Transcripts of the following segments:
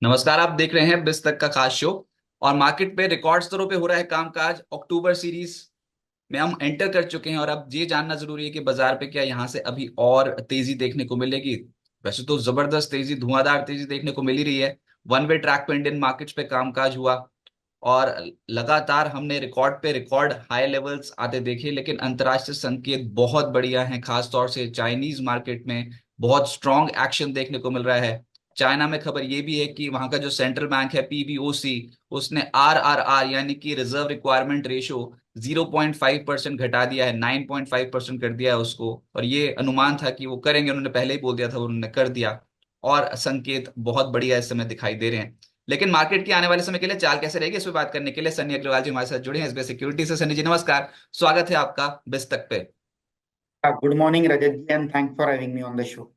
नमस्कार। आप देख रहे हैं बिस तक का खास शो। और मार्केट पे रिकॉर्ड स्तरों पे हो रहा है कामकाज। अक्टूबर सीरीज में हम एंटर कर चुके हैं और अब ये जानना जरूरी है कि बाजार पे क्या यहाँ से अभी और तेजी देखने को मिलेगी। वैसे तो जबरदस्त तेजी, धुआंधार तेजी देखने को मिल ही रही है। वन वे ट्रैक पे इंडियन मार्केट्स पे कामकाज हुआ और लगातार हमने रिकॉर्ड पे रिकॉर्ड हाई लेवल्स आते देखे, लेकिन अंतर्राष्ट्रीय संकेत बहुत बढ़िया हैं। खास तौर से चाइनीज मार्केट में बहुत स्ट्रांग एक्शन देखने को मिल रहा है। चाइना में खबर ये भी है कि वहां का जो सेंट्रल बैंक है पीबीओसी, उसने आरआरआर यानी कि रिजर्व रिक्वायरमेंट रेशो 0.5% घटा दिया है, 9.5% कर दिया है उसको। और ये अनुमान था कि वो करेंगे, उन्होंने पहले ही बोल दिया था, उन्होंने कर दिया। और संकेत बहुत बढ़िया इस समय दिखाई दे रहे हैं। लेकिन मार्केट की आने वाले समय के लिए चाल कैसे रहेगी, इस पर बात करने के लिए सनी अग्रवाल जी हमारे साथ जुड़े हैं एसबीआई सिक्योरिटी से। सनी जी नमस्कार, स्वागत है आपका बिस तक पे। Good morning, Rajat ji, and thanks for having me on the show.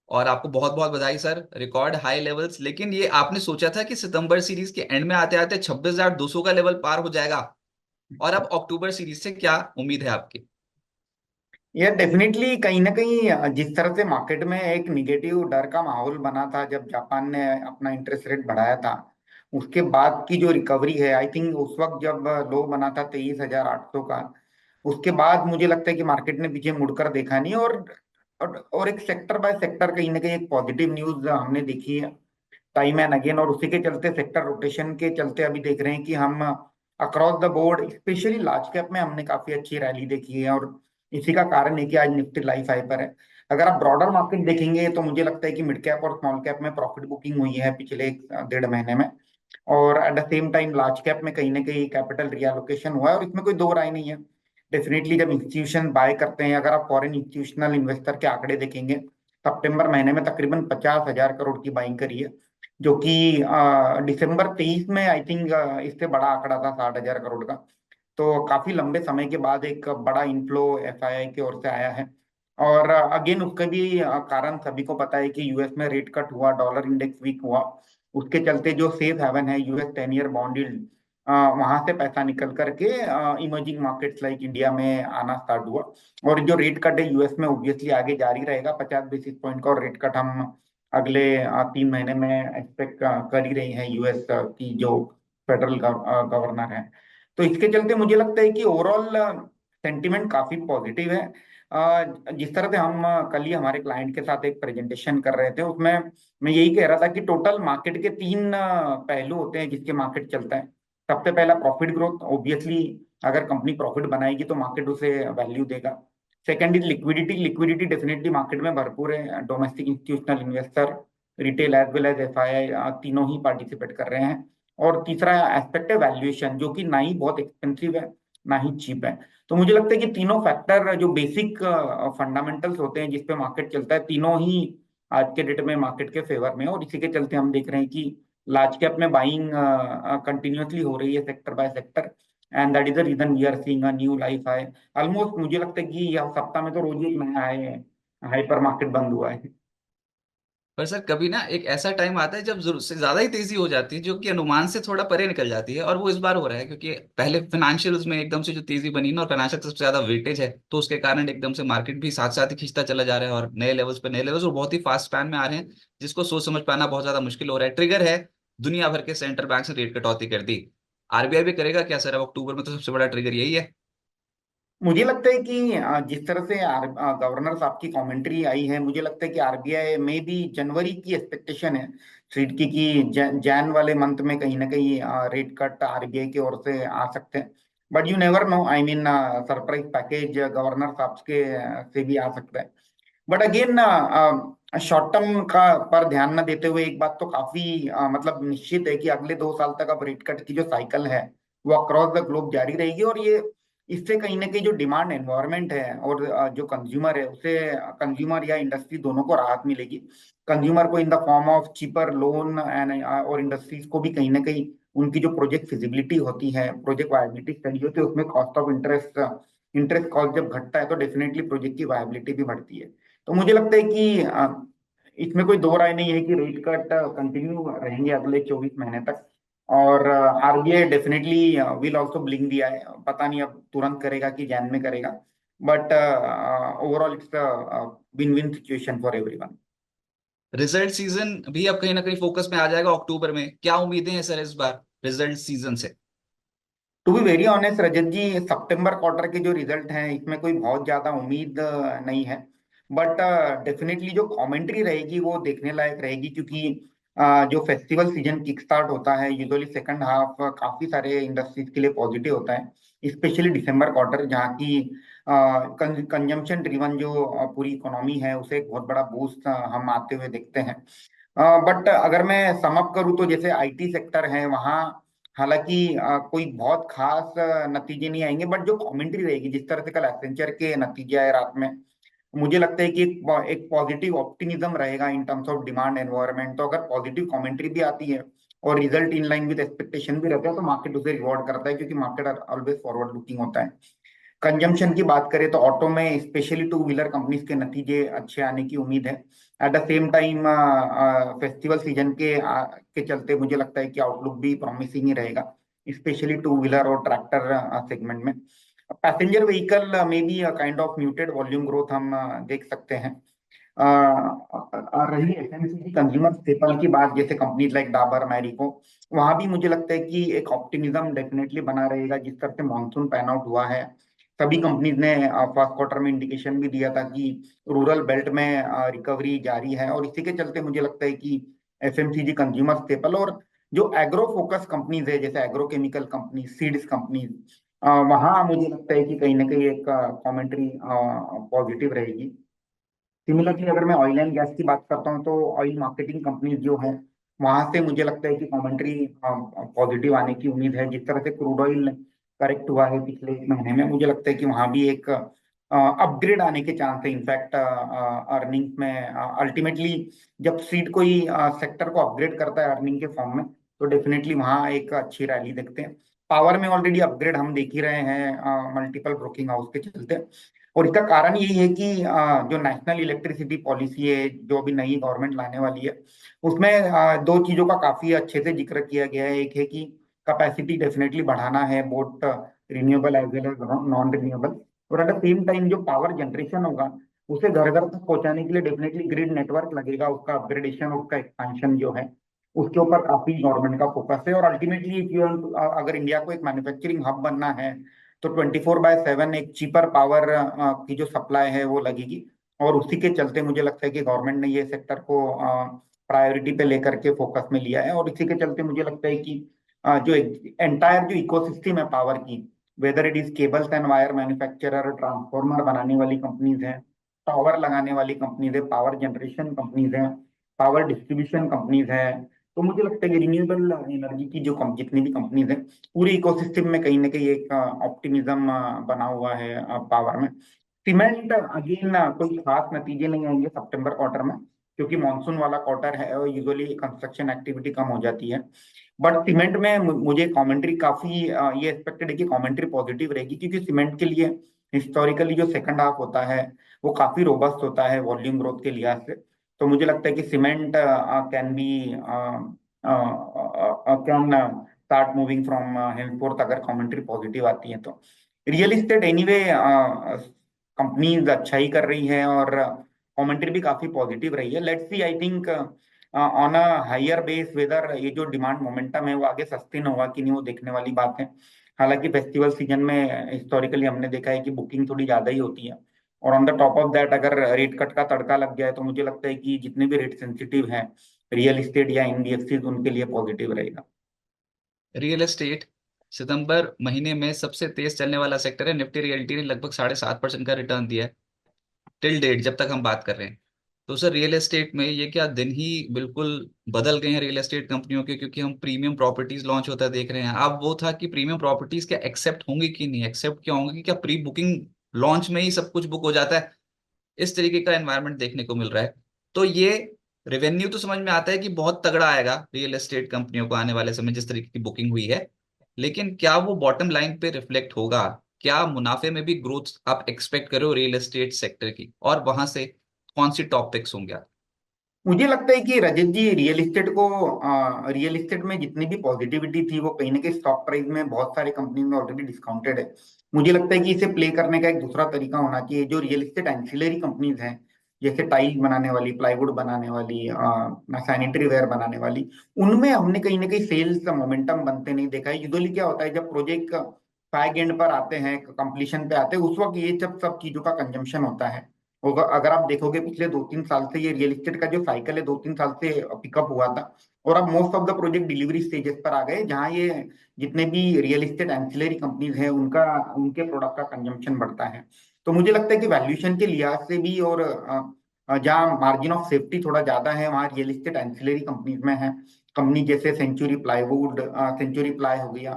और आपको बहुत बहुत बधाई सर, रिकॉर्ड हाई लेवल्स। लेकिन ये आपने सोचा था कि सितंबर सीरीज के एंड में आते आते 26,200 का लेवल पार हो जाएगा? और अब अक्टूबर सीरीज से क्या उम्मीद है आपकी? यह डेफिनेटली कहीं ना कहीं जिस तरह से मार्केट में एक निगेटिव डर का माहौल बना था जब जापान ने अपना इंटरेस्ट रेट बढ़ाया था, उसके बाद की जो रिकवरी है, आई थिंक उस वक्त जब लो बना था 23,800 का, उसके बाद मुझे लगता है कि मार्केट ने पीछे मुड़कर देखा नहीं। और एक सेक्टर बाय सेक्टर कहीं ना कहीं एक पॉजिटिव न्यूज हमने देखी है टाइम एंड अगेन। और उसी के चलते सेक्टर रोटेशन के चलते अभी देख रहे हैं कि हम across the board specially large cap में हमने काफी अच्छी रैली देखी है। और इसी का कारण है कि आज निफ्टी लाइफ हाई पर है। अगर आप ब्रॉडर मार्केट देखेंगे तो मुझे लगता है कि मिड कैप और स्मॉल कैप में प्रॉफिट बुकिंग हुई है पिछले एक डेढ़ महीने में। और at the same time large cap में कहीं ना कहीं कैपिटल रिएलोकेशन हुआ है, और इसमें कोई दो राय नहीं है। डेफिनेटली जब इंस्टीट्यूशन बाय करते हैं, अगर आप फॉरेन इंस्टीट्यूशनल इन्वेस्टर के आंकड़े देखेंगे, सितंबर महीने में तकरीबन 50,000 करोड़ की बाइंग करी है, जो कि दिसंबर 23 में आई थिंक इससे बड़ा आंकड़ा था 60,000 करोड़ का। तो काफी लंबे समय के बाद एक बड़ा इनफ्लो एफआईआई की ओर से आया है। और अगेन उसका भी कारण सभी को पता है कि यूएस में रेट कट हुआ, डॉलर इंडेक्स वीक हुआ। उसके चलते जो सेफ हेवन है यूएस 10 ईयर बॉन्ड यील्ड, वहां से पैसा निकल करके इमर्जिंग मार्केट्स लाइक इंडिया में आना स्टार्ट हुआ। और जो रेट कट है यूएस में ऑब्वियसली आगे जारी रहेगा, 50 बेसिस पॉइंट का। और रेट कट हम अगले 3 महीने में एक्सपेक्ट कर ही रही है यूएस की जो फेडरल गवर्नर है। तो इसके चलते मुझे लगता है कि ओवरऑल सेंटिमेंट काफी पॉजिटिव है। जिस तरह से हम कल ही हमारे क्लाइंट के साथ एक प्रेजेंटेशन कर रहे थे, उसमें मैं यही कह रहा था कि टोटल मार्केट के तीन पहलू होते हैं जिसके मार्केट चलता है। सबसे पहला प्रॉफिट ग्रोथ, ऑब्वियसली अगर कंपनी प्रॉफिट बनाएगी तो मार्केट उसे वैल्यू देगा। Second is liquidity. Liquidity definitely market में भरपूर है, domestic institutional investor, retail as well as FII, तीनों ही पार्टिसिपेट कर रहे हैं। और तीसरा एस्पेक्ट है वैल्यूएशन, जो कि ना ही बहुत एक्सपेंसिव है ना ही चीप है। तो मुझे लगता है कि तीनों फैक्टर जो बेसिक फंडामेंटल्स होते हैं जिस पे मार्केट चलता है, तीनों ही आज के डेट में मार्केट के फेवर में है। और इसी के चलते हम देख रहे हैं कि लार्ज कैप में बाइंग कंटिन्यूअसली हो रही है sector by sector. And that is the reason we are seeing a new life high. Almost मुझे लगता है कि यह सप्ताह में तो रोज ही एक नया हाई है, हाइपर मार्केट बंद हुआ है। पर सर कभी ना एक ऐसा टाइम आता है जब जरूरत से ज्यादा ही तेजी हो जाती है, जो कि अनुमान से थोड़ा परे निकल जाती है। और वो इस बार हो रहा है, क्योंकि पहले फाइनेंशियल्स में एकदम से जो तेजी बनी ना, और फाइनेंशियल सबसे ज्यादा वेटेज है, तो उसके कारण एकदम से मार्केट भी साथ साथ ही खींचता चला जा रहा है। और नए लेवल्स पे नए लेवल्स और बहुत ही फास्ट स्पैन में आ रहे हैं, जिसको सोच समझ पाना बहुत ज्यादा मुश्किल हो रहा है। ट्रिगर है, दुनिया भर के सेंट्रल बैंक ने रेट कटौती कर दी। आरबीआई भी करेगा क्या सर? अब अक्टूबर में तो सबसे बड़ा ट्रिगर यही है। मुझे लगता है कि जिस तरह से गवर्नर साहब की कमेंट्री आई है, मुझे लगता है कि आरबीआई में भी जनवरी की एक्सपेक्टेशन है सीट की, कि जैन वाले मंथ में कहीं ना कहीं रेट कट आरबीआई की ओर से आ सकते हैं। But you never know, I mean surprise package governor साहब के से भी आ सकता है। बट अगेन शॉर्ट टर्म का पर ध्यान न देते हुए एक बात तो काफी मतलब निश्चित है कि अगले 2 साल तक अब रेट कट की जो साइकिल है वो अक्रॉस द ग्लोब जारी रहेगी। और ये इससे कहीं ना कहीं जो डिमांड एनवायरनमेंट है और जो कंज्यूमर है उसे, कंज्यूमर या इंडस्ट्री दोनों को राहत मिलेगी। कंज्यूमर को in the form of cheaper loan and, और इंडस्ट्रीज को भी कहीं ना कहीं उनकी जो प्रोजेक्ट फिजिबिलिटी होती है, प्रोजेक्ट वायबिलिटी स्टडी होती है, उसमें cost of interest, interest cost जब घटता है तो डेफिनेटली प्रोजेक्ट की वायबिलिटी भी बढ़ती है। तो मुझे लगता है कि इसमें कोई दो राय नहीं है कि रेट कट कंटिन्यू रहेंगे अगले 24 महीने तक। और RBI definitely will also blink दिया है, पता नहीं अब तुरंत करेगा कि जैन में करेगा। But overall it's win win situation for everyone. Result season भी अब कहीं ना कहीं फोकस में आ जाएगा अक्टूबर में, क्या उम्मीदें हैं सर इस बार रिजल्ट सीजन से? To be very honest Rajat ji, सितंबर क्वार्टर के जो रिजल्ट हैं इसमें कोई बहुत ज्यादा उम्मीद नहीं है। बट डेफिनेटली जो कमेंट्री रहेगी वो देखने लायक रहेगी, क्योंककि जो फेस्टिवल सीजन किक स्टार्ट होता है यूजुअली सेकंड हाफ काफी सारे इंडस्ट्रीज के लिए पॉजिटिव होता है, स्पेशली दिसंबर क्वार्टर, जहाँ की कंजम्पशन ड्रिवन जो पूरी इकोनॉमी है उसे एक बहुत बड़ा बूस्ट हम आते हुए देखते हैं। बट अगर मैं समअप करूँ तो जैसे आईटी सेक्टर है वहाँ हालांकि कोई बहुत खास नतीजे नहीं आएंगे, बट जो कमेंट्री रहेगी जिस तरह से कल एसेंचर के नतीजे आए रात में, मुझे लगता है कि एक पॉजिटिव ऑप्टिमिज्म रहेगा इन टर्म्स ऑफ डिमांड एनवायरनमेंट। तो अगर पॉजिटिव कमेंट्री भी आती है और result in line with expectation भी रहता है तो मार्केट उसे रिवॉर्ड करता है, क्योंकि मार्केट ऑलवेज फॉरवर्ड लुकिंग होता है। कंजम्पशन की बात करें तो ऑटो में स्पेशली टू व्हीलर कंपनीज के नतीजे अच्छे आने की उम्मीद है। Eight the same time festival season के चलते मुझे लगता है कि आउटलुक भी प्रॉमिसिंग ही रहेगा, स्पेशली टू व्हीलर और ट्रैक्टर सेगमेंट में। पैसेंजर व्हीकल में भी kind of muted volume growth हम देख सकते हैं। रही एफएमसीजी कंज्यूमर स्टेपल की बात, जैसे कंपनीज लाइक डाबर मैरिको, वहां भी मुझे लगता है कि एक ऑप्टिमिज्म डेफिनेटली बना रहेगा। जिस तरह से मानसून पैन आउट हुआ है, सभी कंपनीज ने फर्स्ट क्वार्टर में इंडिकेशन भी दिया था कि रूरल बेल्ट में रिकवरी जारी है, और इसी के चलते मुझे लगता है कि एफएमसीजी कंज्यूमर स्टेपल और जो एग्रो फोकस कंपनीज है जैसे एग्रोकेमिकल कंपनी, सीड्स कंपनीज, वहां मुझे लगता है कि कहीं ना कहीं एक कमेंट्री पॉजिटिव रहेगी। सिमिलरली अगर मैं ऑयल एंड गैस की बात करता हूँ तो ऑयल मार्केटिंग कंपनीज जो है वहां से मुझे लगता है कि कमेंट्री पॉजिटिव आने की उम्मीद है। जिस तरह से क्रूड ऑयल करेक्ट हुआ है पिछले एक महीने में, मुझे लगता है कि वहां भी एक अपग्रेड आने के चांस है। इनफैक्ट अर्निंग्स में अल्टीमेटली जब सीड कोई सेक्टर को अपग्रेड करता है अर्निंग के फॉर्म में, तो डेफिनेटली वहां एक अच्छी रैली देखते हैं। पावर में ऑलरेडी अपग्रेड हम देख ही रहे हैं मल्टीपल ब्रोकिंग हाउस के चलते। और इसका कारण यही है कि जो नेशनल इलेक्ट्रिसिटी पॉलिसी है जो अभी नई गवर्नमेंट लाने वाली है, उसमें दो चीजों का काफी अच्छे से जिक्र किया गया है। एक है कि कैपेसिटी डेफिनेटली बढ़ाना है, both renewable as well as non renewable. और एट द सेम टाइम जो पावर जनरेशन होगा उसे घर घर तक पहुंचाने के लिए डेफिनेटली ग्रिड नेटवर्क लगेगा, उसका अपग्रेडेशन, उसका एक्सपेंशन जो है उसके ऊपर काफी गवर्नमेंट का फोकस है। और अल्टीमेटली इफ यू अगर इंडिया को एक मैन्युफैक्चरिंग हब बनना है तो 24/7 एक चीपर पावर की जो सप्लाई है वो लगेगी। और उसी के चलते मुझे लगता है कि गवर्नमेंट ने ये सेक्टर को प्रायोरिटी पे लेकर के फोकस में लिया है। और इसी के चलते मुझे लगता है कि जो एंटायर जो इकोसिस्टम है पावर की, whether it is cables and wire manufacturer, transformer बनाने वाली कंपनीज हैं, टावर लगाने वाली कंपनीज है, पावर जनरेशन कंपनीज हैं, पावर डिस्ट्रीब्यूशन कंपनीज हैं, तो मुझे लगता है कि रिन्यूएबल एनर्जी की जो जितनी भी कंपनीज हैं पूरे इकोसिस्टम में कहीं ना कहीं एक ऑप्टिमिज्म बना हुआ है पावर में। सीमेंट अगेन कोई खास नतीजे नहीं आएंगे सितंबर क्वार्टर में, क्योंकि मानसून वाला क्वार्टर है और यूजुअली कंस्ट्रक्शन एक्टिविटी कम हो जाती है। बट सीमेंट में मुझे कमेंट्री काफी ये एक्सपेक्टेड है कि कमेंट्री पॉजिटिव रहेगी, क्योंकि सीमेंट के लिए हिस्टोरिकली जो सेकंड हाफ होता है वो काफी रोबस्ट होता है वॉल्यूम ग्रोथ के लिहाज से। तो मुझे लगता है कि cement can be can start moving from henceforth अगर कमेंट्री पॉजिटिव आती है तो। रियल इस्टेट एनीवे कंपनीज अच्छा ही कर रही है और कमेंट्री भी काफी पॉजिटिव रही है। Let's see, I think on a higher base whether ये जो डिमांड मोमेंटम है वो आगे सस्टेन होगा कि नहीं वो देखने वाली बात है। हालांकि फेस्टिवल सीजन में हिस्टोरिकली हमने देखा है कि बुकिंग थोड़ी ज्यादा ही होती है, और on the top of that अगर रेट कट का तड़का लग जाए तो मुझे लगता है कि जितने भी रेट सेंसिटिव हैं रियल इस्टेट या एनबीएफसी उनके लिए पॉजिटिव रहेगा। रियल एस्टेट सितंबर महीने में सबसे तेज चलने वाला सेक्टर है। निफ्टी रियल्टी ने लगभग 7.5% का रिटर्न दिया है टिल डेट, जब तक हम बात कर रहे हैं। तो सर रियल एस्टेट में ये क्या दिन ही बिल्कुल बदल गए हैं रियल एस्टेट कंपनियों के, क्योंकि हम प्रीमियम प्रॉपर्टीज लॉन्च होता देख रहे हैं। अब वो था कि प्रीमियम प्रॉपर्टीज क्या एक्सेप्ट होंगी कि नहीं, एक्सेप्ट क्या होंगी, क्या प्री बुकिंग लॉन्च में ही सब कुछ बुक हो जाता है, इस तरीके का एनवायरनमेंट देखने को मिल रहा है। तो ये रेवेन्यू तो समझ में आता है कि बहुत तगड़ा आएगा रियल एस्टेट कंपनियों को आने वाले समय जिस तरीके की बुकिंग हुई है, लेकिन क्या वो बॉटम लाइन पे रिफ्लेक्ट होगा? क्या मुनाफे में भी ग्रोथ आप एक्सपेक्ट करो रियल एस्टेट सेक्टर की, और वहां से कौन सी टॉपिक्स होंगे? मुझे लगता है कि रजत जी रियल एस्टेट में जितनी भी पॉजिटिविटी थी वो कहीं ना कहीं स्टॉक प्राइस में बहुत सारे कंपनी में ऑलरेडी डिस्काउंटेड है। मुझे लगता है कि इसे प्ले करने का एक दूसरा तरीका होना चाहिए। जो रियल एस्टेट एंसिलरी कंपनीज हैं जैसे टाइल बनाने वाली, प्लाईवुड बनाने वाली, सैनिटरी वेयर बनाने वाली, उनमें हमने कहीं ना कहीं सेल्स मोमेंटम बनते नहीं देखा है। यूजुअली क्या होता है, जब प्रोजेक्ट फैग एंड पर आते हैं, कंप्लीशन पे आते हैं, उस वक्त ये सब सब चीजों का कंजम्पशन होता है। और अगर आप देखोगे पिछले 2-3 साल से ये रियल एस्टेट का जो साइकिल है 2-3 साल से पिकअप हुआ था, और अब most of the project delivery stages पर आ गए, जहाँ ये जितने भी रियल एस्टेट एंसिलरी कंपनीज हैं उनका, उनके प्रोडक्ट का कंजम्पशन बढ़ता है। तो मुझे लगता है कि वैल्यूएशन के लिहाज से भी, और जहाँ मार्जिन ऑफ सेफ्टी थोड़ा ज्यादा है वहाँ रियल एस्टेट एंसिलरी कंपनीज में है। कंपनी जैसे सेंचुरी प्लाईवुड, सेंचुरी प्लाई हो गया,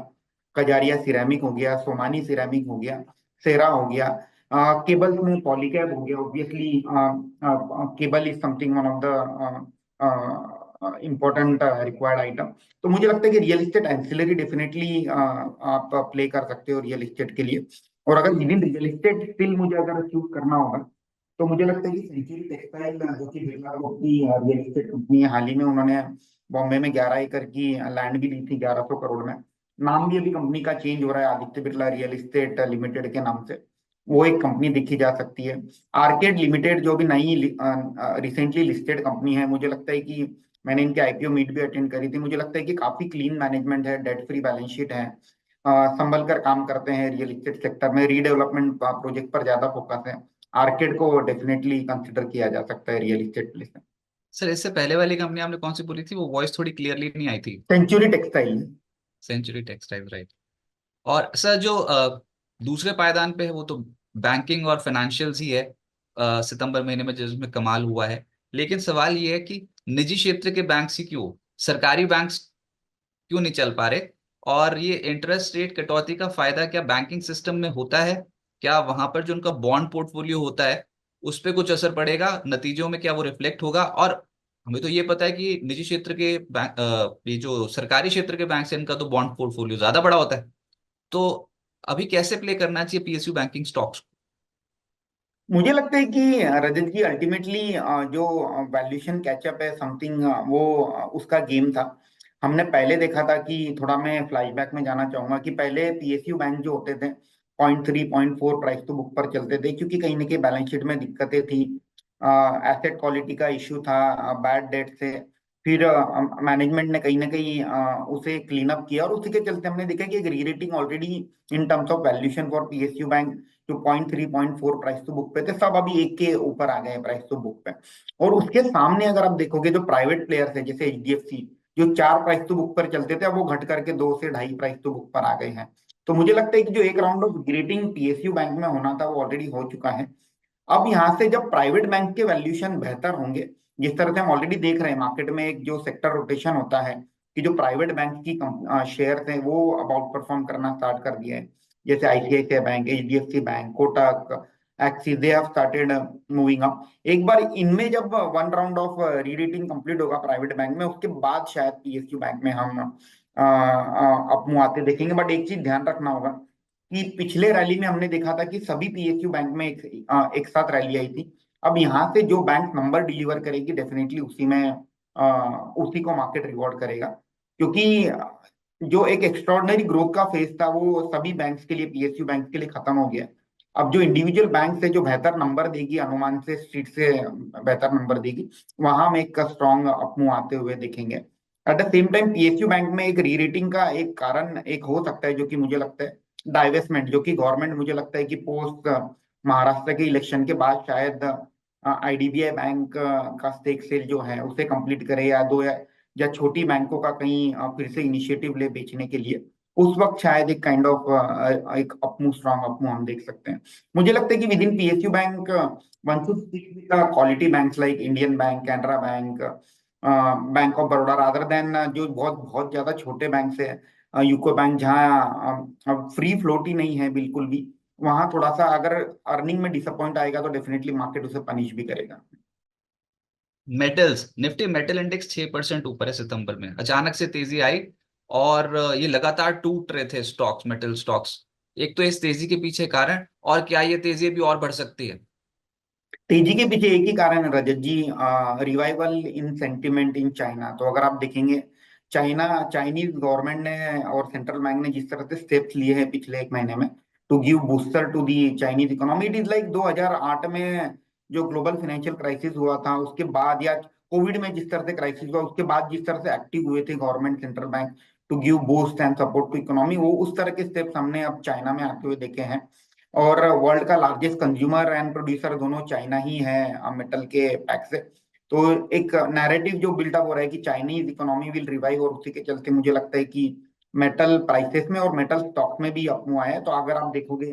कजारिया सिरेमिक हो गया, सोमानी सिरेमिक हो गया, सेरा हो गया। केबल्स में पॉलीकैब हो गया, obviously cable is something one of the important required item. तो मुझे लगता है कि रियल एस्टेट एंसिलरी डेफिनेटली आप प्ले कर सकते हो रियल एस्टेट के लिए। और अगर with in real estate still मुझे अगर चूज करना होगा, तो मुझे लगता है कि सेंचुरी टेक्सटाइल, जो कि बिरला ग्रुप की रियल एस्टेट कंपनी है, हाल ही में उन्होंने बॉम्बे में 11 एकड़ की लैंड भी ली थी 1100 करोड़ में। नाम भी अभी कंपनी का चेंज हो रहा है, Aditya Birla real estate limited के नाम से। वो एक कंपनी देखी जा सकती है। आर्केड लिमिटेड जो भी नई रिसेंटली लिस्टेड कंपनी है, मुझे लगता है कि मैंने इनके आईपीओ मीट भी अटेंड करी थी, मुझे लगता है कि काफी क्लीन मैनेजमेंट है, डेट फ्री बैलेंस शीट है, संभल कर काम करते हैं, रियल एस्टेट सेक्टर में रीडेवलपमेंट प्रोजेक्ट पर ज्यादा फोकस है। आर्केड को डेफिनेटली कंसिडर किया जा सकता है रियल एस्टेट प्लेस में। सर इससे पहले वाली कंपनी आपने कौन सी बोली थी, वो वॉइस थोड़ी क्लियरली नहीं आई थी। Century textile. Century textile, right. और सर जो दूसरे पायदान पे है वो तो बैंकिंग और फाइनेंशियल्स ही है, सितंबर महीने में जिसमें कमाल हुआ है। लेकिन सवाल ये है कि निजी क्षेत्र के बैंक ही क्यों, सरकारी बैंक क्यों नहीं चल पा रहे। और ये इंटरेस्ट रेट कटौती का फायदा क्या बैंकिंग सिस्टम में होता है, क्या वहां पर जो उनका बॉन्ड पोर्टफोलियो होता है उस पर कुछ असर पड़ेगा, नतीजों में क्या वो रिफ्लेक्ट होगा। और हमें तो ये पता है कि निजी क्षेत्र के बैंक, ये जो सरकारी क्षेत्र के बैंक है इनका तो बॉन्ड पोर्टफोलियो ज्यादा बड़ा होता है। तो अभी कैसे प्ले करना चाहिए पीएसयू बैंकिंग स्टॉक्स। मुझे लगता है कि रजत जी, अल्टीमेटली जो वैल्यूएशन कैचअप है समथिंग, वो उसका गेम था। हमने पहले देखा था कि, थोड़ा मैं फ्लैशबैक में जाना चाहूंगा कि पहले पीएसयू बैंक जो होते थे 0.3 0.4 प्राइस टू बुक पर चलते थे, क्योंकि कहीं ना कहीं बैलेंस शीट में दिक्कतें थी, एसेट क्वालिटी का इश्यू था, बैड डेट से। फिर मैनेजमेंट ने कहीं ना कहीं उसे क्लीन अप किया, और उसी के चलते हमने देखा कि एक री rating already in terms of valuation for PSU bank, जो 0.3 0.4 प्राइस टू बुक पे थे, सब अभी एक के ऊपर आ गए प्राइस टू बुक पे। और उसके सामने अगर आप देखोगे, जो प्राइवेट प्लेयर्स है जैसे एचडीएफसी, जो 4 प्राइस टू बुक पर चलते थे, अब वो घट करके 2 से 2.5 प्राइस टू बुक पर आ गए हैं। तो मुझे लगता है कि जो एक round of grating PSU bank में होना था वो ऑलरेडी हो चुका है। अब यहाँ से जब प्राइवेट बैंक के वैल्यूएशन बेहतर होंगे, जिस तरह से हम ऑलरेडी देख रहे हैं मार्केट में एक जो सेक्टर रोटेशन होता है, कि जो प्राइवेट बैंक की शेयर हैं वो अब आउट परफॉर्म करना स्टार्ट कर दिया है, जैसे ICICI bank, HDFC bank, Kotak, axis, they have started moving up. एक बार इनमें जब वन राउंड ऑफ री रेटिंग कंप्लीट होगा प्राइवेट बैंक में, उसके बाद शायद पीएसयू बैंक में हम अप आते देखेंगे। बट एक चीज ध्यान रखना होगा कि पिछले रैली में हमने देखा था कि सभी पीएसयू बैंक में एक साथ रैली आई थी। अब यहाँ से जो बैंक नंबर डिलीवर करेगी डेफिनेटली उसी में उसी को मार्केट रिवॉर्ड करेगा, क्योंकि जो एक एक्स्ट्रॉर्डनरी ग्रोथ का फेज था वो सभी बैंक्स के लिए, पीएसयू बैंक के लिए खत्म हो गया। अब जो इंडिविजुअल बैंक से जो बेहतर नंबर देगी, अनुमान से, स्ट्रीट से बेहतर नंबर देगी, वहां हम एक स्ट्रॉन्ग अपमूव आते हुए देखेंगे। Eight the same time PSU bank में एक री रेटिंग का एक कारण एक हो सकता है, जो कि मुझे लगता है डाइवेस्टमेंट, जो कि गवर्नमेंट, मुझे लगता है कि पोस्ट महाराष्ट्र के इलेक्शन के बाद शायद आईडीबीआई बैंक का स्टेक सेल जो है उसे कंप्लीट करे, या दो या छोटी बैंकों का कहीं फिर से इनिशिएटिव ले बेचने के लिए। उस वक्त शायद एक काइंड ऑफ एक अपमूव, स्ट्रॉन्ग अपमूव हम देख सकते हैं। मुझे लगता है कि with in PSU bank one should stick with quality banks like Indian bank, Canara bank, bank of Baroda, rather than जो बहुत बहुत ज्यादा छोटे बैंक है, यूको बैंक, जहाँ फ्री फ्लोट ही नहीं है बिल्कुल भी। वहां थोड़ा सा अगर अर्निंग में डिसअपॉइंट आएगा तो डेफिनेटली मार्केट उसे पनिश भी करेगा। मेटल्स, निफ्टी मेटल इंडेक्स 6% ऊपर है सितंबर में, अचानक से तेजी आई। और ये लगातार टूट रहे थे स्टॉक्स, मेटल स्टॉक्स। एक तो इस तेजी के पीछे कारण, और क्या ये तेजी भी और बढ़ सकती है। तेजी के पीछे एक ही कारण है Rajat ji, revival in sentiment in China. तो अगर आप देखेंगे, चाइनीज गवर्नमेंट ने और सेंट्रल बैंक ने जिस तरह से स्टेप्स लिए हैं पिछले एक महीने में to give booster to the Chinese economy, it is like 2008 में जो ग्लोबल फाइनेंशियल क्राइसिस हुआ था उसके बाद, या कोविड में जिस तरह से क्राइसिस हुआ उसके बाद जिस तरह से एक्टिव हुए थे government central bank to give boost and support to economy, वो उस तरह के स्टेप्स हमने अब चाइना में आते हुए देखे हैं। और वर्ल्ड का लार्जेस्ट कंज्यूमर एंड प्रोड्यूसर दोनों चाइना ही है मेटल के पैक से। तो एक नैरेटिव जो बिल्डअप हो रहा है कि चाइनीज इकोनॉमी विल रिवाइव, और उसी के चलते मुझे लगता है कि मेटल प्राइसेस में और मेटल स्टॉक में भी अपमूव आया है। तो अगर आप देखोगे,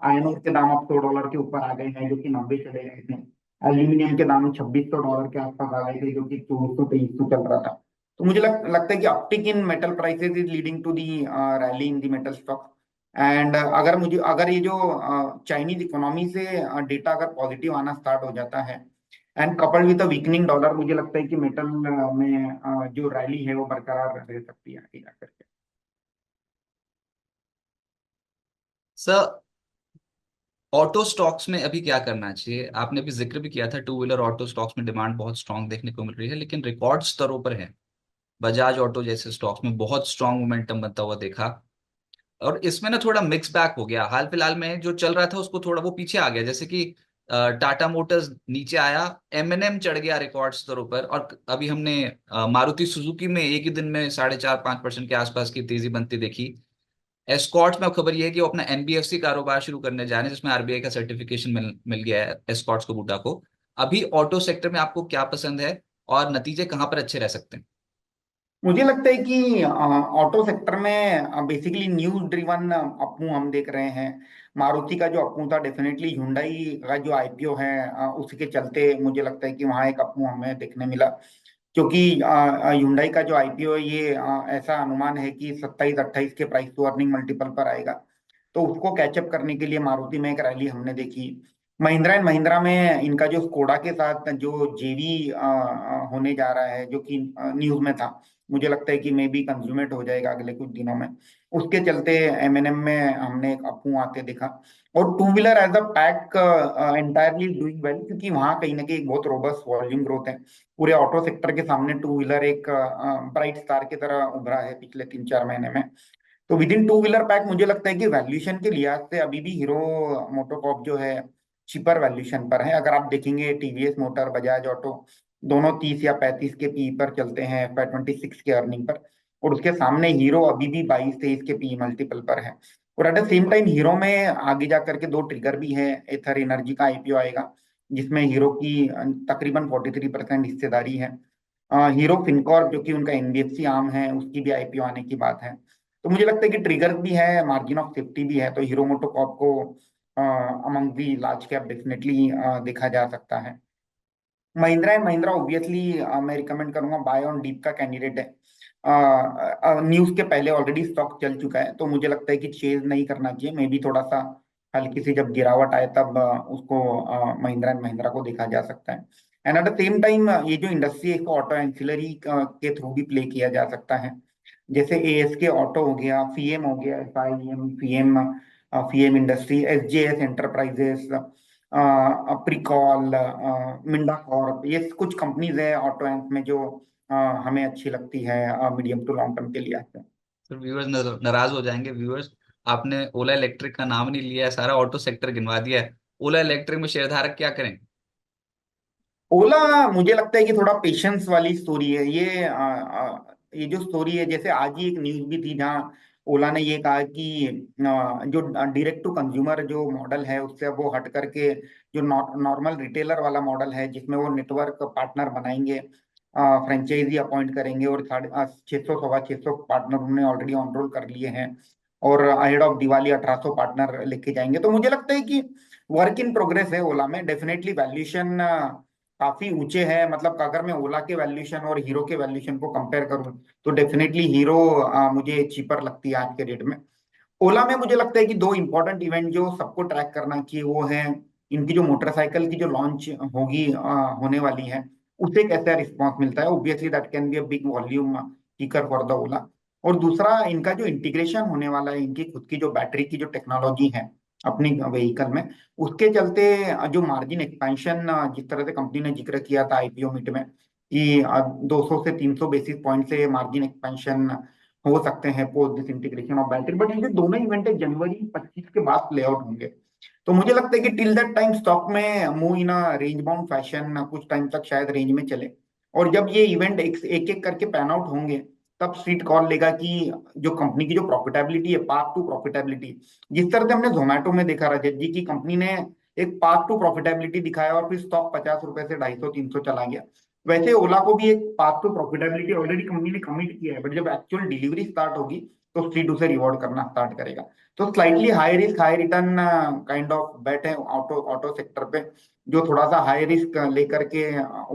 आयरन ओर के दाम अब $100 के ऊपर आ गए हैं, जो कि 90 चले गए थे। एल्यूमिनियम के दाम $2600 के आसपास आ गए थे, जो कि 2400 2300 चल रहा था। तो मुझे लगता है कि uptick in metal prices is leading to the rally in the metal stock. And अगर ये जो चाइनीज इकोनॉमी से डेटा अगर पॉजिटिव आना स्टार्ट हो जाता है and coupled with a weakening dollar, मुझे लगता है कि मेटल में जो रैली है वो बरकरार रह सकती है आगे जाकर के। सर, ऑटो स्टॉक्स में अभी क्या करना चाहिए? आपने अभी जिक्र भी किया था, टू व्हीलर ऑटो स्टॉक्स में डिमांड बहुत स्ट्रांग देखने को मिल रही है, लेकिन रिकॉर्ड स्तरों पर है। बजाज ऑटो जैसे स्टॉक्स में बहुत स्ट्रांग मोमेंटम बनता हुआ देखा। और इसमें ना थोड़ा मिक्स बैक हो गया, हाल फिलहाल में जो चल रहा था उसको थोड़ा वो पीछे आ गया। जैसे कि टाटा मोटर्स नीचे आया, एमएनएम चढ़ गया रिकॉर्ड स्तरों पर, और अभी हमने मारुति सुजुकी में एक ही दिन में 4.5-5% के आसपास की तेजी बनती देखी। एस्कॉर्ट्स में अब खबर ये है कि वो अपना एनबीएफसी कारोबार शुरू करने जा रहे हैं, जिसमें आरबीआई का सर्टिफिकेशन मिल गया है एस्कॉर्ट्स को, बूटा को। अभी ऑटो सेक्टर में आपको क्या पसंद है, और नतीजे कहाँ पर अच्छे रह सकते हैं? मुझे लगता है कि ऑटो सेक्टर में बेसिकली न्यूज ड्रिवन अपमूव हम देख रहे हैं। मारुति का जो अपमूव था, डेफिनेटली हुंडई का जो आईपीओ है उसी के चलते मुझे लगता है कि वहाँ एक अपमूव हमें देखने मिला। क्योंकि हुंडई का जो आईपीओ है, ये ऐसा अनुमान है कि 27-28 के प्राइस टू अर्निंग मल्टीपल पर आएगा। तो उसको कैचअप करने के लिए मारुति में एक रैली हमने देखी। महिंद्रा एंड महिंद्रा में इनका जो स्कोडा के साथ जो जेवी होने जा रहा है, जो कि न्यूज में था, मुझे लगता है कि मे बी कंज्यूमेट हो जाएगा अगले कुछ दिनों में। उसके चलते एमएनएम में हमने एक अफवाह आते देखा। और two wheeler as a pack entirely doing well, क्योंकि वहाँ कहीं ना कहीं एक बहुत रोबस्ट वॉल्यूम ग्रोथ है। पूरे ऑटो सेक्टर के सामने टू व्हीलर एक ब्राइट स्टार की तरह उभरा है पिछले 3-4 महीने में। तो with in two wheeler pack मुझे लगता है कि वैल्यूएशन के लिहाज से अभी भी हीरो मोटोकॉर्प जो है चीपर वैल्यूएशन पर है। अगर आप देखेंगे टीवीएस मोटर, बजाज ऑटो, दोनों 30 या 35 के पी पर चलते हैं FY 26 के अर्निंग पर। और उसके सामने हीरो अभी भी 22-23 के पी मल्टीपल पर है। और at the same time hero में आगे जा करके दो ट्रिगर भी है। एथर एनर्जी का आईपीओ आएगा, जिसमें हीरो की तकरीबन 43% हिस्सेदारी है। हीरो फिनकॉर्प जो कि उनका एनबीएफसी आर्म है, उसकी भी आईपीओ आने की बात है। तो मुझे लगता है कि ट्रिगर भी है, मार्जिन ऑफ सेफ्टी भी है। तो हीरो मोटोकॉर्प को among the large cap definitely देखा जा सकता है। महिंद्रा एंड महिंद्रा ऑब्वियसली मैं रिकमेंड करूंगा, बाय ऑन डीप का कैंडिडेट है। न्यूज के पहले ऑलरेडी स्टॉक चल चुका है, तो मुझे लगता है कि चेज नहीं करना चाहिए। मे बी थोड़ा सा हल्की सी जब गिरावट आए तब उसको महिंद्रा एंड महिंद्रा को देखा जा सकता है। And eight the same time ये जो इंडस्ट्री है, इसको ऑटो एंसिलरी के थ्रू भी प्ले किया जा सकता है। जैसे एएसके ऑटो हो गया, फीएम हो गया, FIEM, Fiem, Fiem industry, SJS enterprises, Pricol, Minda corp, ये कुछ कंपनीज है ऑटो एंड में जो हमें अच्छी लगती है मीडियम टू लॉन्ग टर्म के लिए। तो व्यूअर्स नाराज हो जाएंगे व्यूअर्स। आपने ओला इलेक्ट्रिक का नाम नहीं लिया है, सारा ऑटो सेक्टर गिनवा दिया है। ओला इलेक्ट्रिक में शेयरधारक क्या करें? ओला, मुझे लगता है कि थोड़ा पेशेंस वाली स्टोरी है ये जो स्टोरी है, जैसे आज ही एक न्यूज भी थी जहाँ ओला ने ये कहा कि जो डायरेक्ट टू कंज्यूमर जो मॉडल है उससे अब वो हट करके जो नॉर्मल रिटेलर वाला मॉडल है, जिसमें वो नेटवर्क पार्टनर बनाएंगे, फ्रेंचाइजी अपॉइंट करेंगे, और 650 625 पार्टनर उन्होंने ऑलरेडी ऑनरोल कर लिए हैं। और अहेड ऑफ दिवाली 1800 पार्टनर लेके जाएंगे। तो मुझे लगता है कि वर्क इन प्रोग्रेस है ओला में। डेफिनेटली वैल्यूएशन काफी ऊंचे है। मतलब अगर मैं ओला के वैल्यूएशन और हीरो के वैल्यूएशन को कंपेयर करूं, तो डेफिनेटली हीरो मुझे चीपर लगती है आज के डेट में। ओला में मुझे लगता है कि दो इंपॉर्टेंट इवेंट जो सबको ट्रैक करना चाहिए वो है, इनकी जो मोटरसाइकिल की जो लॉन्च होगी, होने वाली है, उसे कैसा रिस्पॉन्स मिलता है। Obviously that can be a big volume kicker for the Ola. और दूसरा, इनका जो इंटीग्रेशन होने वाला है, इनकी खुद की जो बैटरी की जो टेक्नोलॉजी है अपनी व्हीकल में, उसके चलते जो मार्जिन एक्सपेंशन जिस तरह से कंपनी ने जिक्र किया था आईपीओ मीट में कि 200 से 300 बेसिस पॉइंट से मार्जिन एक्सपेंशन हो सकते हैं post this integration of battery. But ये जो दोनों इवेंट है जनवरी 25 के बाद प्ले आउट होंगे। तो मुझे लगता है कि टिल दैट टाइम स्टॉक में move in range bound fashion कुछ टाइम तक शायद रेंज में चले। और जब ये इवेंट एक एक करके पैन आउट होंगे, तब स्ट्रीट कॉल लेगा कि जो कंपनी की जो प्रॉफिटेबिलिटी है, पाथ टू प्रॉफिटेबिलिटी, जिस तरह से हमने जोमेटो में देखा रजत जी की कंपनी ने एक पाथ टू प्रॉफिटेबिलिटी दिखाया और फिर स्टॉक 50 रुपए से 250 300 चला गया, वैसे ओला को भी एक path to profitability already company ने कमिट किया है, बट जब एक्चुअल डिलीवरी स्टार्ट होगी तो स्ट्रीट उसे रिवॉर्ड करना स्टार्ट करेगा। तो slightly high risk high return kind of bet है ऑटो ऑटो सेक्टर पे, जो थोड़ा सा हाई रिस्क लेकर के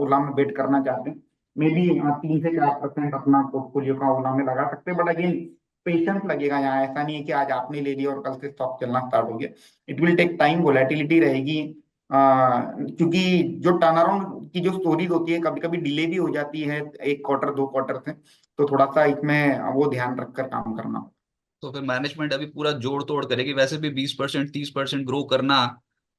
ओला में बेट करना चाहते हैं। मे बी 3 से 4% अपना पोर्टफोलियो का ओला में लगा सकते हैं, बट अगेन पेशेंस लगेगा यहाँ। ऐसा नहीं है कि आज आपने ले लिया और कल से स्टॉक चलना स्टार्ट हो गया। It will take time, volatility रहेगी। क्योंकि जो टर्न अराउंड की जो स्टोरीज होती है कभी कभी डिले भी हो जाती है 1 क्वार्टर 2 क्वार्टर से, तो थोड़ा सा इसमें वो ध्यान रखकर काम करना। तो फिर मैनेजमेंट अभी पूरा जोड़ तोड़ करेगी। वैसे भी 20% 30% ग्रो करना,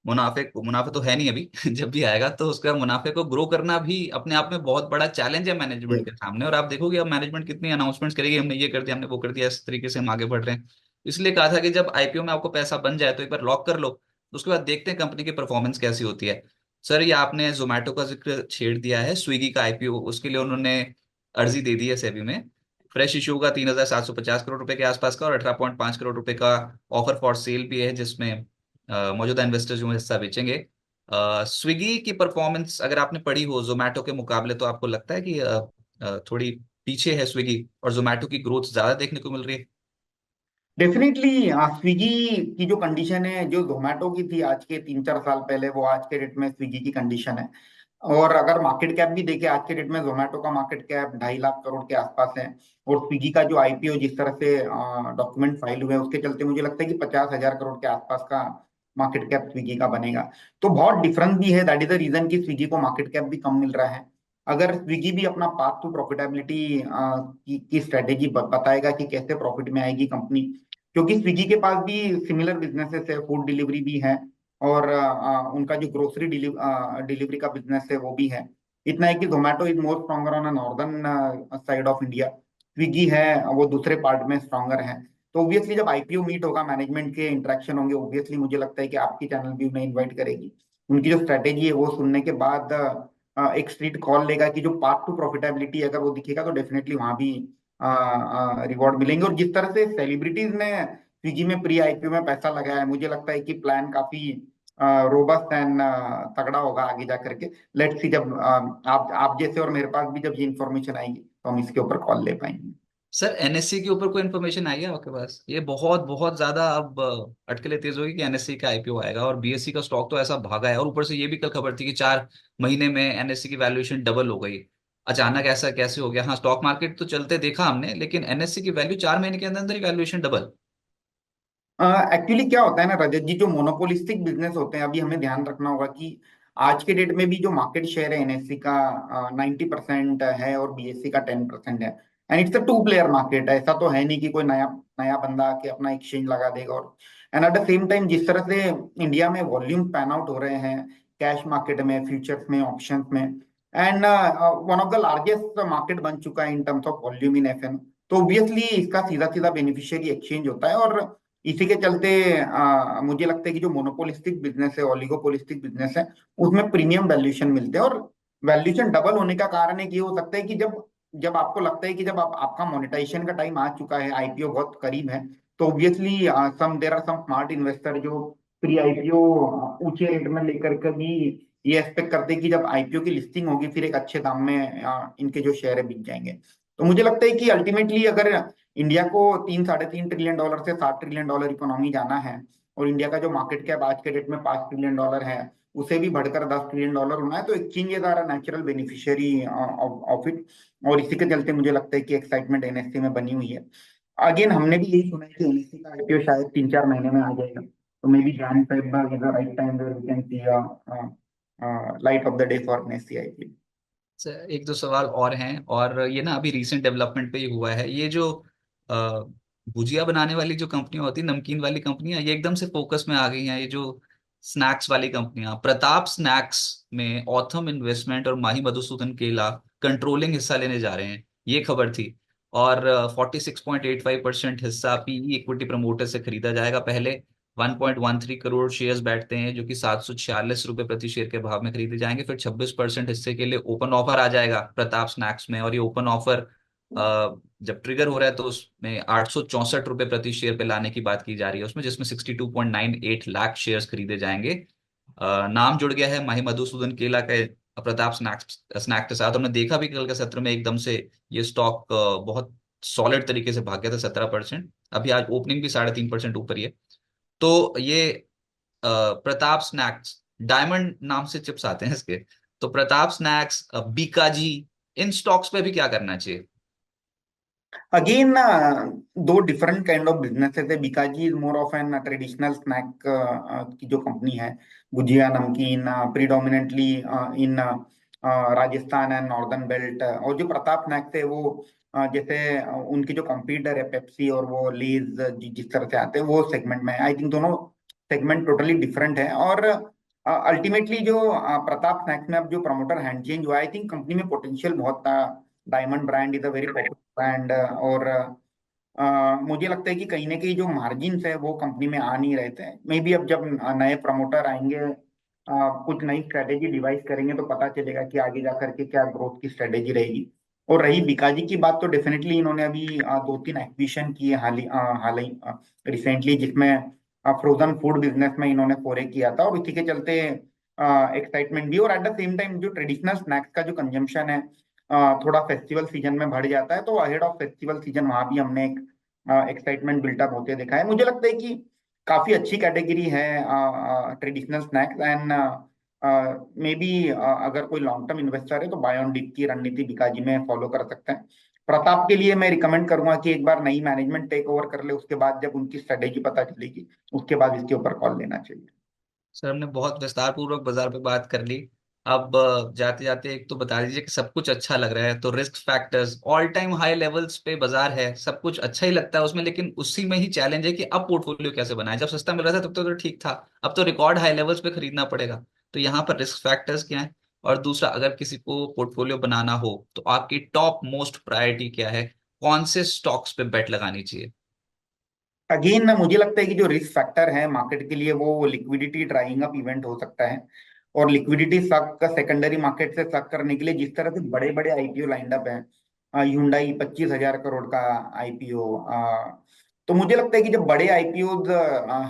मुनाफे तो है नहीं अभी जब भी आएगा तो उसका मुनाफे को ग्रो करना भी अपने आप में बहुत बड़ा चैलेंज है मैनेजमेंट के सामने। और आप देखोगे अब मैनेजमेंट कितनी अनाउंसमेंट्स करेगी, हमने ये कर दिया, हमने वो कर दिया, इस तरीके से हम आगे बढ़ रहे हैं। इसलिए कहा था कि जब आईपीओ में आपको पैसा बन जाए तो एक बार लॉक कर लो, उसके बाद देखते हैं कंपनी की परफॉर्मेंस कैसी होती है। सर ये आपने जोमेटो का जिक्र छेड़ दिया है, स्विगी का आईपीओ उसके लिए उन्होंने अर्जी दे दी है सेबी में। फ्रेश इशू का 3,750 करोड़ रुपए के आसपास का, और 18.5 करोड़ रुपए का ऑफर फॉर सेल भी है, जिसमें मौजूदा इन्वेस्टर्स जो हिस्सा बेचेंगे। स्विगी की परफॉर्मेंस अगर आपने पढ़ी हो जोमेटो के मुकाबले, तो आपको लगता है कि थोड़ी पीछे है स्विगी और जोमेटो की ग्रोथ ज्यादा देखने को मिल रही है? डेफिनेटली स्विगी की जो कंडीशन है जो जोमेटो की थी आज के 3 4 साल पहले, वो आज के डेट में स्विगी की कंडीशन है। और अगर मार्केट कैप भी देखे आज के डेट में, जोमेटो का मार्केट कैप 2.5 लाख करोड़ के आसपास है। और स्विगी का जो आईपीओ जिस तरह से डॉक्यूमेंट फाइल हुए हैं, उसके चलते मुझे लगता है कि 50,000 करोड़ के आसपास का मार्केट कैप स्विगी का बनेगा। तो बहुत डिफरेंस भी है, दैट इज द रीजन कि स्विगी को मार्केट कैप भी कम मिल रहा है। अगर स्विगी भी अपना पाथ टू प्रॉफिटेबिलिटी की स्ट्रेटेजी बताएगा कि कैसे प्रॉफिट में आएगी कंपनी, क्योंकि स्विगी के पास भी सिमिलर बिजनेसेस है, फूड डिलीवरी भी है, और उनका जो ग्रोसरी डिलीवरी का बिजनेस है वो भी है। इतना है कि Zomato is more stronger on northern side of India, Swiggy है वो दूसरे पार्ट में स्ट्रॉन्गर है। तो ऑब्वियसली जब आईपीओ मीट होगा, मैनेजमेंट के इंटरेक्शन होंगे, ऑब्वियसली मुझे लगता है कि आपकी चैनल भी उन्हें इन्वाइट करेगी। उनकी जो स्ट्रेटेजी है वो सुनने के बाद एक स्ट्रीट कॉल लेगा कि जो पाथ टू प्रॉफिटेबिलिटी अगर वो दिखेगा तो डेफिनेटली वहां भी रिवॉर्ड मिलेंगे। और जिस तरह से सेलिब्रिटीज ने स्विगी में प्री आईपीओ में पैसा लगाया है, मुझे लगता है कि प्लान काफी रोबस्ट एंड तगड़ा होगा आगे जा करके। लेट्स सी, जब आप जैसे और मेरे पास भी जब ये इन्फॉर्मेशन आएगी तो हम इसके ऊपर कॉल ले पाएंगे। सर एनएससी के ऊपर कोई इन्फॉर्मेशन आई है आपके पास? ये बहुत बहुत ज्यादा अब अटकलें तेज होगी कि एनएससी का आईपीओ आएगा, और बीएससी का स्टॉक तो ऐसा भागा है। और ऊपर से ये भी कल खबर थी कि 4 महीने में एनएससी की वैल्यूएशन डबल हो गई। अचानक ऐसा कैसे हो गया? हाँ, स्टॉक मार्केट तो चलते देखा हमने, लेकिन एनएससी की वैल्यू 4 महीने के अंदर अंदर ही वैल्यूएशन डबल। एक्चुअली क्या होता है ना रजत जी, जो मोनोपोलिस्टिक बिजनेस होते हैं, अभी हमें ध्यान रखना होगा कि आज के डेट में भी जो मार्केट शेयर है एनएससी का 90% है और बीएससी का 10% है। And it's a two player market है, ऐसा तो है नहीं कि कोई नया नया बंदा आके अपना एक्सचेंज लगा देगा। और and eight the same time जिस तरह से इंडिया में वॉल्यूम पैन आउट हो रहे हैं, कैश मार्केट में, फ्यूचर्स में, ऑप्शंस में, and one of the largest market बन चुका है in terms of volume in FnO, तो ऑब्वियसली इसका सीधा सीधा बेनिफिशियरी एक्सचेंज होता है। और इसी के चलते मुझे लगता है कि जो मोनोपोलिस्टिक बिजनेस है, ओलिगोपोलिस्टिक बिजनेस है, उसमें प्रीमियम वैल्यूएशन मिलते हैं। और वैल्यूएशन डबल होने का कारण एक ये हो सकता है कि जब जब आपको लगता है कि जब आपका मोनेटाइजेशन का टाइम आ चुका है, आईपीओ बहुत करीब है, तो obviously some there are some smart investor जो प्री आईपीओ ऊंचे रेट में लेकर के भी ये एक्सपेक्ट करते हैं कि जब आईपीओ की लिस्टिंग होगी फिर एक अच्छे दाम में इनके जो शेयर है बिक जाएंगे। तो मुझे लगता है कि अल्टीमेटली अगर इंडिया को 3 साढ़े 3 ट्रिलियन डॉलर से 7 ट्रिलियन डॉलर इकोनॉमी जाना है, और इंडिया का जो मार्केट कैप आज के डेट में 5 ट्रिलियन डॉलर है, उसे भी बढ़कर 10 ट्रिलियन डॉलर होना है, तो exchange are natural beneficiary of it. और इसी के चलते मुझे लगता है कि एक्साइटमेंट एनएससी में बनी हुई है। अगेन हमने भी यही सुना है कि एनएससी का आईपीओ शायद 3 4 महीने में आ जाएगा, तो maybe Jan Feb is the right time where we can see light of the day for NSC IPO. Sir, एक दो सवाल और हैं, और ये ना अभी रीसेंट डेवलपमेंट पे ही हुआ है। ये जो अ, भुजिया बनाने वाली जो कंपनियां होती हैं, नमकीन वाली कंपनियां, ये एकदम से फोकस में आ गई हैं। ये जो स्नैक्स वाली कंपनियां, प्रताप स्नैक्स में ऑथम इन्वेस्टमेंट और माही मधुसूदन केला कंट्रोलिंग हिस्सा लेने जा रहे हैं, ये खबर थी। और 46.85% हिस्सा पीई इक्विटी प्रमोटर से खरीदा जाएगा पहले, 1.13 करोड़ शेयर्स बैठते हैं जो कि 746 रुपए प्रति शेयर के भाव में खरीदे जाएंगे। फिर 26% हिस्से के लिए ओपन ऑफर आ जाएगा प्रताप स्नैक्स में, और ये ओपन ऑफर जब ट्रिगर हो रहा है तो उसमें 864 रुपए प्रति शेयर पे लाने की बात की जा रही है उसमें, जिसमें 62.98 लाख शेयर्स खरीदे जाएंगे। नाम जुड़ गया है माही मधुसूदन केला के प्रताप स्नैक्स स्नैक के साथ। हमने देखा भी कल के सत्र में एकदम से ये स्टॉक बहुत सॉलिड तरीके से भाग गया था 17%। अभी आज ओपनिंग भी 3.5% ऊपर ही है। तो ये प्रताप स्नैक्स, डायमंड नाम से चिप्स आते हैं इसके, तो प्रताप स्नैक्स, बीकाजी, इन स्टॉक्स पे भी क्या करना चाहिए? अगेन दो डिफरेंट काइंड ऑफ बिजनेसेस है। Bikaji is more of an traditional snack की जो कंपनी है, गुजिया नमकीन, predominantly in Rajasthan and northern belt. और जो प्रताप स्नैक्स है वो जैसे उनकी जो कंपीटर है पेप्सी और वो लेज जिस तरह से आते हैं वो सेगमेंट में, आई थिंक दोनों सेगमेंट टोटली डिफरेंट है। और अल्टीमेटली जो प्रताप स्नैक्स में अब जो प्रमोटर हैंड चेंज हुआ, आई थिंक कंपनी में पोटेंशियल बहुत था। Diamond brand is a very popular brand. और मुझे लगता है कि कहीं ना कहीं जो मार्जिन्स है वो कंपनी में आ नहीं रहे थे। मे बी अब जब नए प्रमोटर आएंगे, कुछ नई स्ट्रेटेजी डिवाइस करेंगे तो पता चलेगा कि आगे जा करके क्या ग्रोथ की स्ट्रेटेजी रहेगी। और रही बिकाजी की बात, तो डेफिनेटली इन्होंने अभी दो तीन एक्विजिशन किए हाल ही रिसेंटली, जिसमें फ्रोजन फूड बिजनेस में इन्होंने फोरे किया था। और उसी के चलते एक्साइटमेंट भी, और एट द सेम टाइम जो ट्रेडिशनल स्नैक्स का जो कंजम्पशन है थोड़ा फेस्टिवल सीजन में बढ़ जाता है, तो अहेड ऑफ फेस्टिवल सीजन वहां भी हमने एक एक्साइटमेंट बिल्टअप होते देखा है। मुझे लगता है कि काफी अच्छी कैटेगरी है traditional snacks. And may be अगर कोई लॉन्ग टर्म इन्वेस्टर है तो बाय ऑन डिप की रणनीति बिकाजी में फॉलो कर सकते हैं। प्रताप के लिए मैं रिकमेंड करूंगा कि एक बार नई मैनेजमेंट टेक ओवर कर ले, उसके बाद जब उनकी स्ट्रेटेजी पता चलेगी उसके बाद इसके ऊपर कॉल लेना चाहिए। सर हमने बहुत विस्तार पूर्वक बाजार पे बात कर ली। अब जाते जाते एक तो बता दीजिए कि सब कुछ अच्छा लग रहा है तो risk factors all time high levels पे बाजार है, सब कुछ अच्छा ही लगता है उसमें, लेकिन उसी में ही चैलेंज है कि अब पोर्टफोलियो कैसे बनाए। जब सस्ता मिल रहा था तब तो ठीक था, अब तो रिकॉर्ड हाई लेवल्स पे खरीदना पड़ेगा। तो यहाँ पर रिस्क फैक्टर्स क्या है? और दूसरा, अगर किसी को पोर्टफोलियो बनाना हो तो आपकी टॉप मोस्ट प्रायोरिटी क्या है? कौन से स्टॉक्स पे बेट लगानी चाहिए? अगेन मुझे लगता है कि जो रिस्क फैक्टर है मार्केट के लिए वो लिक्विडिटी ड्राइंग अप इवेंट हो सकता है। और लिक्विडिटी सक का सेकेंडरी मार्केट से सक करने के लिए जिस तरह से बड़े बड़े आईपीओ लाइंड अप है, Hyundai 25,000 करोड़ का आईपीओ, तो मुझे लगता है कि जब बड़े आईपीओ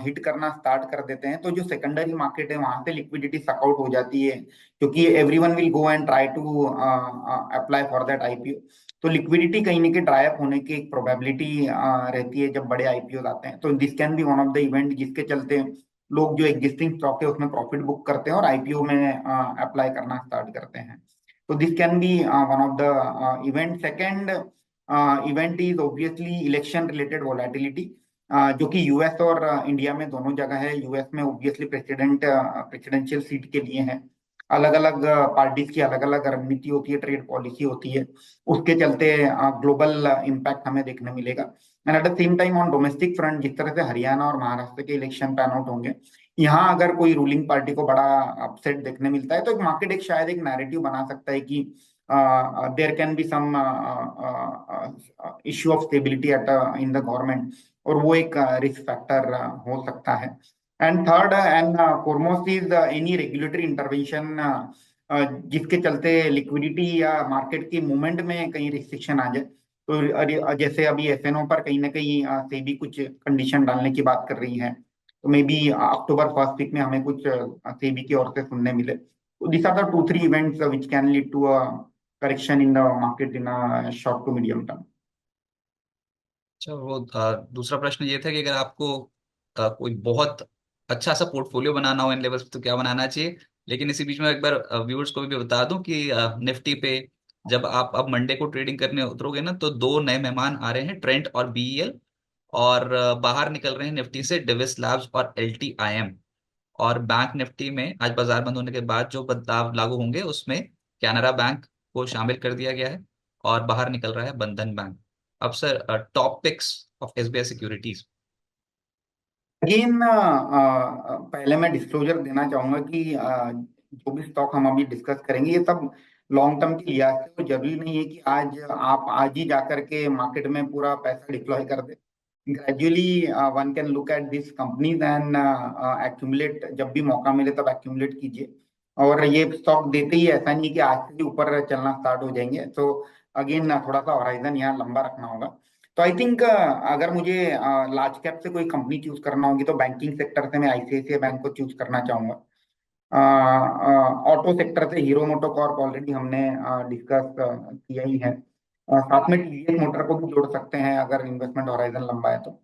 हिट करना स्टार्ट कर देते हैं तो जो सेकेंडरी मार्केट है वहां से लिक्विडिटी सकआउट हो जाती है, क्योंकि everyone will go and try to apply for that IPO. तो लिक्विडिटी कहीं ना कहीं ड्राई अप होने की एक प्रोबेबिलिटी रहती है जब बड़े आईपीओ आते हैं। तो this can be one of the event जिसके चलते लोग जो एग्जिस्टिंग स्टॉक है उसमें प्रॉफिट बुक करते हैं और आईपीओ में अप्लाई करना स्टार्ट करते हैं। तो this can be one of the event. Second event is obviously election related volatility, जो कि यूएस और इंडिया में दोनों जगह है। यूएस में ऑब्वियसली प्रेसिडेंशियल सीट के लिए है, अलग अलग पार्टीज की अलग अलग रणनीति होती है, ट्रेड पॉलिसी होती है, उसके चलते ग्लोबल इम्पैक्ट हमें देखने मिलेगा। And eight the same time on domestic front जिस तरह से हरियाणा और महाराष्ट्र के इलेक्शन पैन आउट होंगे, यहाँ अगर कोई रूलिंग पार्टी को बड़ा अपसेट देखने मिलता है तो एक मार्केट एक शायद एक नैरेटिव बना सकता है कि there can be some issue of stability at in the government, और वो एक रिस्क फैक्टर हो सकता है। And third and foremost is any regulatory intervention जिसके चलते लिक्विडिटी या मार्केट की मूवमेंट में कहीं रिस्ट्रिक्शन आ जाए। तो जैसे अभी एफएनओ पर कहीं ना कहीं सेबी कुछ कंडीशन डालने की बात कर रही है, तो maybe October first week में हमें कुछ सेबी की ओर से सुनने मिले। तो this are the two three events which can lead to a correction in the market in a short to medium term. अच्छा, वो दूसरा प्रश्न ये था कि अगर आपको कोई बहुत अच्छा सा पोर्टफोलियो बनाना हो इन लेवल्स पे तो क्या बनाना चाहिए। लेकिन इसी बीच में एक बार व्यूअर्स को भी बता दूं कि निफ्टी पे जब आप अब मंडे को ट्रेडिंग करने उतरोगे ना तो दो नए मेहमान आ रहे हैं, ट्रेंट और बीईएल। और बाहर निकल रहे हैं निफ्टी से डिविस लैब्स और एलटीआईएम। और बैंक निफ्टी में आज बाजार बंद होने के बाद जो बदलाव लागू होंगे उसमें कैनरा बैंक को शामिल कर दिया गया है और बाहर निकल रहा है बंधन बैंक। अब sir, top picks of SBI securities. Again पहले मैं डिस्क्लोजर देना चाहूंगा कि जो भी स्टॉक हम अभी डिस्कस करेंगे ये सब लॉन्ग टर्म की लिहाज से, तो जरूरी नहीं है कि आज आप आज ही जाकर के मार्केट में पूरा पैसा डिप्लॉय कर दे। Gradually one can look at this companies and accumulate, जब भी मौका मिले तब एक्यूमुलेट कीजिए। और ये स्टॉक देते ही ऐसा नहीं कि आज से ही ऊपर चलना स्टार्ट हो जाएंगे, तो अगेन थोड़ा सा हॉराइजन यहाँ लंबा रखना होगा। तो आई थिंक अगर मुझे लार्ज कैप से कोई कंपनी चूज करना होगी तो बैंकिंग सेक्टर से मैं आईसीआईसीआई बैंक को चूज करना चाहूंगा। ऑटो सेक्टर से हीरो मोटो कॉर्प ऑलरेडी हमने डिस्कस किया ही है। साथ में टीवीएस मोटर को भी जोड़ सकते हैं अगर इन्वेस्टमेंट हॉराइजन लंबा है तो।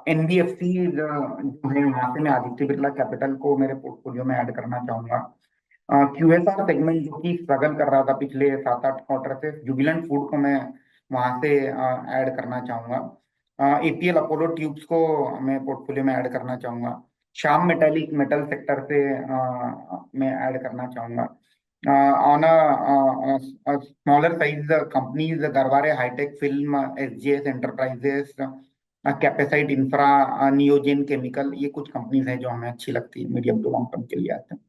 एनबीएफसी जो है वहां से मैं आदित्य बिरला कैपिटल को मेरे पोर्टफोलियो में ऐड करना चाहूंगा। क्यूएसआर सेगमेंट जो कि स्ट्रगल कर रहा था पिछले 7-8 क्वार्टर से, जुबिलेंट फूड को मैं वहां से ऐड करना चाहूंगा। एपीएल अपोलो ट्यूब्स को मैं पोर्टफोलियो में ऐड करना चाहूंगा। श्याम मेटालिक मेटल सेक्टर से मैं ऐड करना चाहूंगा। On smaller size companies Garware hitech film, SGS enterprises, Capacite infra, Neogen chemical, ये कुछ कंपनीज हैं जो हमें अच्छी लगती है मीडियम टू लॉन्ग टर्म के लिए आते हैं।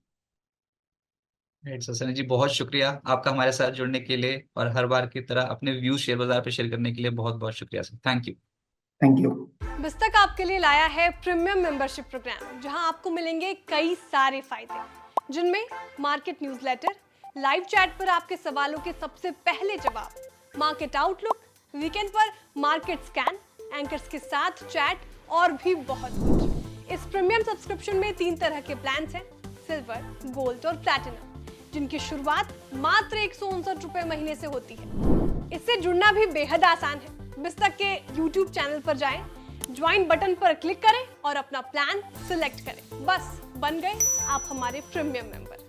राइट सर, सनी जी बहुत शुक्रिया आपका हमारे साथ जुड़ने के लिए, और हर बार की तरह अपने व्यूज शेयर बाजार पे शेयर करने के लिए बहुत बहुत शुक्रिया sir, thank you. Thank you. बिस्तक आपके लिए लाया है प्रीमियम मेंबरशिप प्रोग्राम, जहां आपको मिलेंगे कई सारे फायदे, जिनमें मार्केट न्यूज़लेटर, लाइव चैट पर आपके सवालों के सबसे पहले जवाब, मार्केट आउटलुक, वीकेंड पर मार्केट स्कैन, एंकर्स के साथ चैट और भी बहुत कुछ। इस प्रीमियम सब्सक्रिप्शन में 3 तरह के प्लान हैं, सिल्वर, गोल्ड और प्लैटिनम, जिनकी शुरुआत मात्र 159 रुपए महीने से होती है। इससे जुड़ना भी बेहद आसान है। बिस्तक के YouTube चैनल पर जाएं, ज्वाइन बटन पर क्लिक करें और अपना प्लान सिलेक्ट करें। बस बन गए आप हमारे प्रीमियम मेंबर।